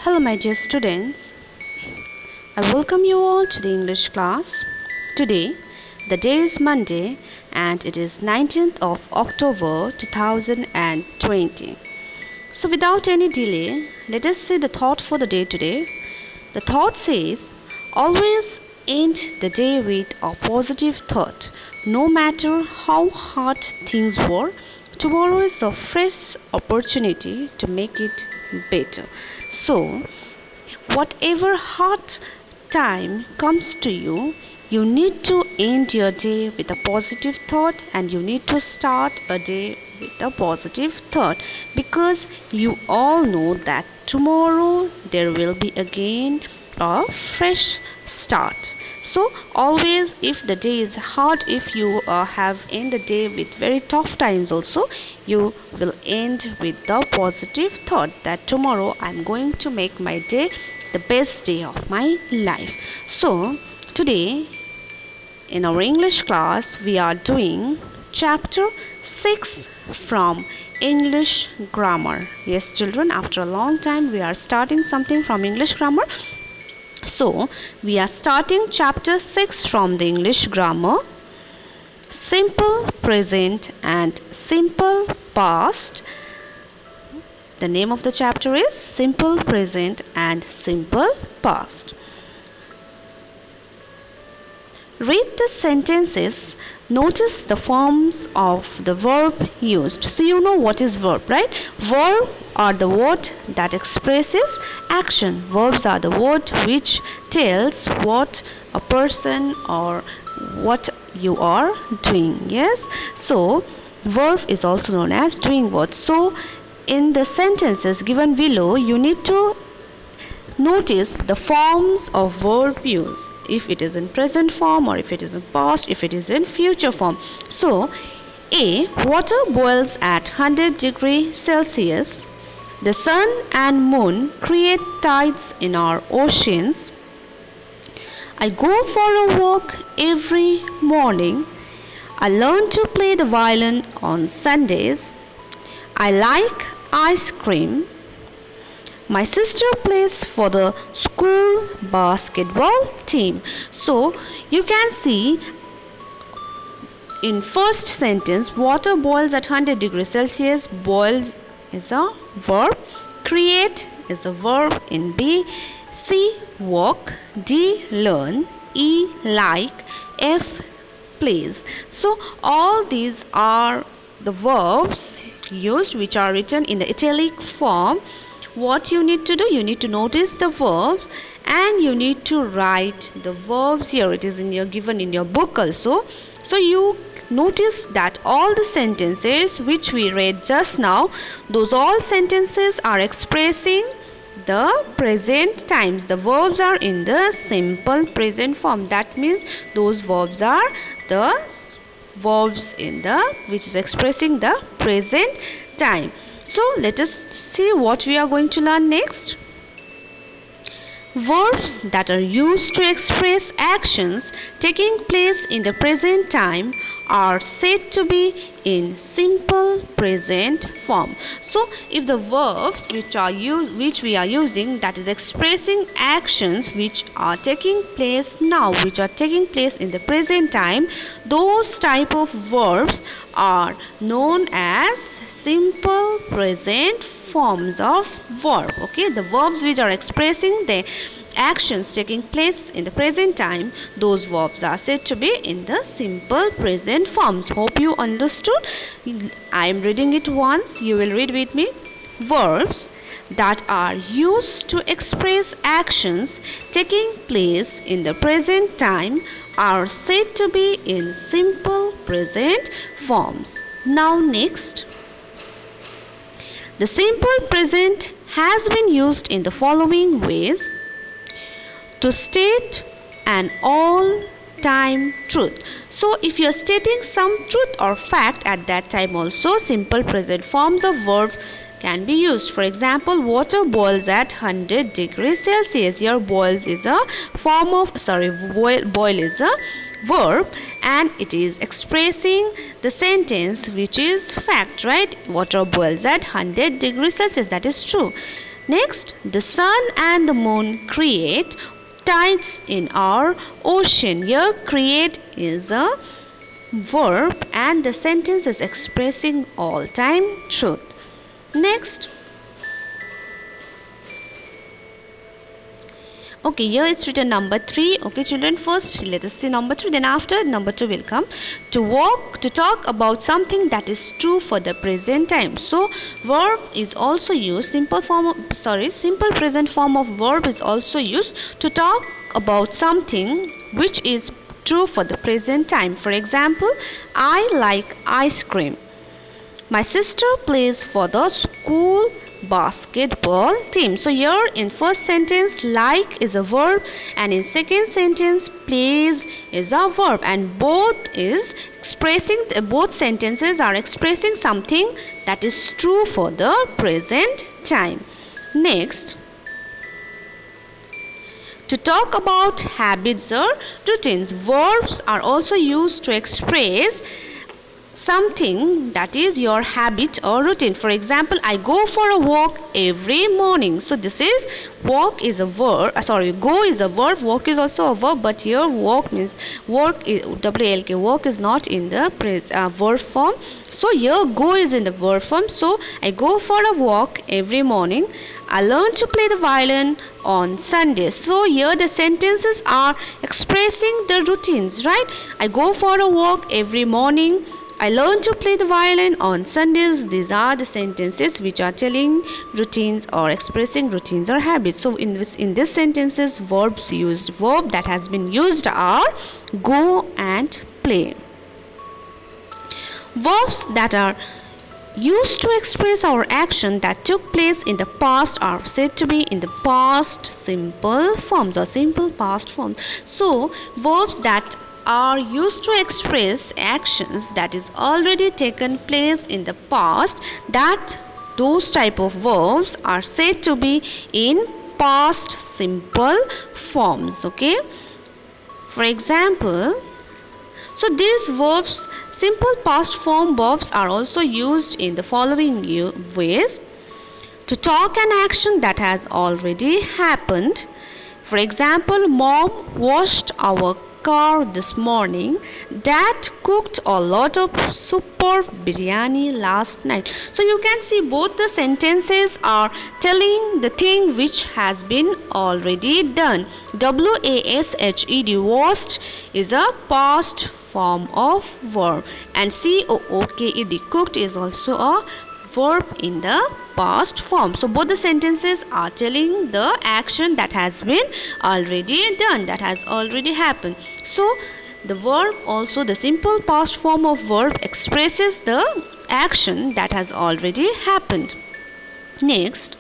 Hello, my dear students. I welcome you all to the English class. Today, the day is Monday and it is 19th of October 2020. So, without any delay, let us see the thought for the day today. The thought says, always end the day with a positive thought. No matter how hard things were, tomorrow is a fresh opportunity to make it better. So, whatever hard time comes to you, you need to end your day with a positive thought and you need to start a day with a positive thought, because you all know that tomorrow there will be again a fresh start. So always, if the day is hard, if you have end the day with very tough times also, you will end with the positive thought that tomorrow I'm going to make my day the best day of my life. So today in our English class we are doing chapter 6 from English grammar. Yes children, after a long time we are starting something from English grammar. So we are starting chapter 6 from the English grammar. Simple present and simple past. The name of the chapter is Simple Present and Simple Past. Read the sentences. Notice the forms of the verb used. So you know what is verb, right? Verb are the word that expresses action. Verbs are the word which tells what a person or what you are doing. Yes. So verb is also known as doing what. So in the sentences given below, you need to notice the forms of verb use. If it is in present form, or if it is in past, if it is in future form. So A. Water boils at 100 degrees Celsius. The sun and moon create tides in our oceans. I go for a walk every morning. I learn to play the violin on Sundays. I like ice cream. My sister plays for the school basketball team. So you can see in first sentence, water boils at 100 degrees Celsius. Boils is a verb. Create is a verb in B. C. Walk. D. Learn. E. Like. F. Plays. So all these are the verbs used which are written in the italic form. What you need to do, you need to notice the verbs and you need to write the verbs here. It is given in your book also. So you notice that all the sentences which we read just now, those all sentences are expressing the present times. The verbs are in the simple present form. That means those verbs are the verbs in the which is expressing the present time. So let us see what we are going to learn next. Verbs that are used to express actions taking place in the present time are said to be in simple present form. So if the verbs which we are using, that is expressing actions which are taking place now, which are taking place in the present time, those type of verbs are known as simple present forms of verb. Okay, the verbs which are expressing the actions taking place in the present time, those verbs are said to be in the simple present forms. Hope you understood. I am reading it once. You will read with me. Verbs that are used to express actions taking place in the present time are said to be in simple present forms. Now next. The simple present has been used in the following ways: to state an all-time truth. So if you are stating some truth or fact at that time also, simple present forms of verb can be used. For example, water boils at 100 degrees Celsius. Here boils is a form of, boil is a verb and it is expressing the sentence which is fact, right? Water boils at 100 degrees Celsius. That is true. Next, the sun and the moon create tides in our ocean. Here, create is a verb and the sentence is expressing all-time truth. Next, okay, here it's written number 3. Okay, children, first let us see number 3, then after number 2 will come. To walk, to talk about something that is true for the present time. So verb is also used, simple present form of verb is also used to talk about something which is true for the present time. For example, I like ice cream. My sister plays for the school basketball team. So here in first sentence, like is a verb, and in second sentence, plays is a verb, and both sentences are expressing something that is true for the present time. Next, to talk about habits or routines, verbs are also used to express something that is your habit or routine. For example, I go for a walk every morning. So this is walk is a verb, go is a verb, walk is also a verb, but here walk means work is WLK, work is not in the verb form. So here go is in the verb form. So I go for a walk every morning. I learn to play the violin on Sundays. So here the sentences are expressing the routines, right? I go for a walk every morning. I learn to play the violin on Sundays. These are the sentences which are telling routines or expressing routines or habits. So in this sentences, verb that has been used are go and play. Verbs that are used to express our action that took place in the past are said to be in the past simple forms or simple past forms. So verbs that are used to express actions that is already taken place in the past, that those type of verbs are said to be in past simple forms. Okay, for example, so these verbs, simple past form verbs, are also used in the following ways: to talk an action that has already happened. For example, mom washed our car this morning. Dad cooked a lot of super biryani last night. So you can see both the sentences are telling the thing which has been already done. WASHED, washed, is a past form of verb, and COOKED, cooked, is also a verb in the past form. So both the sentences are telling the action that has been already done, that has already happened. So the verb also, the simple past form of verb, expresses the action that has already happened. Next,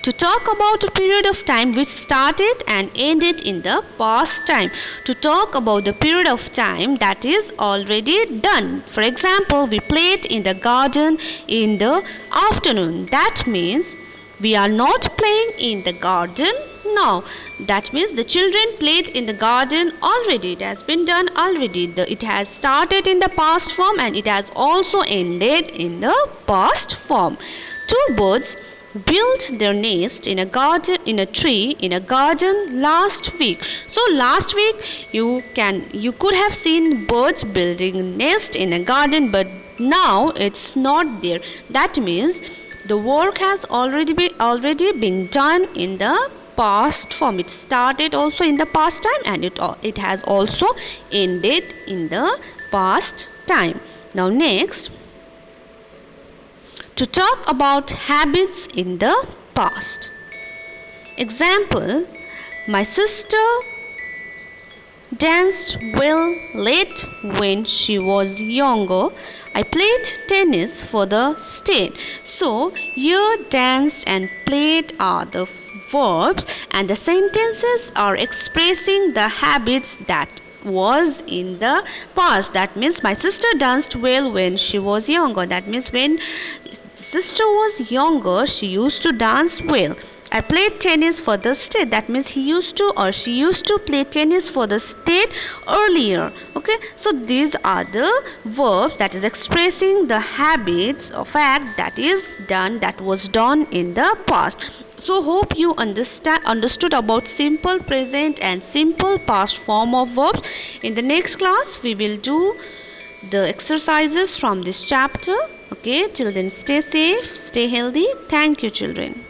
to talk about a period of time which started and ended in the past time. To talk about the period of time that is already done. For example, we played in the garden in the afternoon. That means we are not playing in the garden now. That means the children played in the garden already. It has been done already. It has started in the past form and it has also ended in the past form. Two birds built their nest in a garden, in a tree, in a garden last week. So last week you could have seen birds building nest in a garden, but now it's not there. That means the work has already been done in the past form. It started also in the past time and it has also ended in the past time. Now next, to talk about habits in the past. Example, my sister danced well late when she was younger. I played tennis for the state. So here danced and played are the verbs and the sentences are expressing the habits that was in the past. That means my sister danced well when she was younger. That means when sister was younger, she used to dance well. I played tennis for the state. That means he used to or she used to play tennis for the state earlier. Okay, so these are the verbs that is expressing the habits or fact that was done in the past. So hope you understood about simple present and simple past form of verbs. In the next class we will do the exercises from this chapter. Okay, till then stay safe, stay healthy. Thank you, children.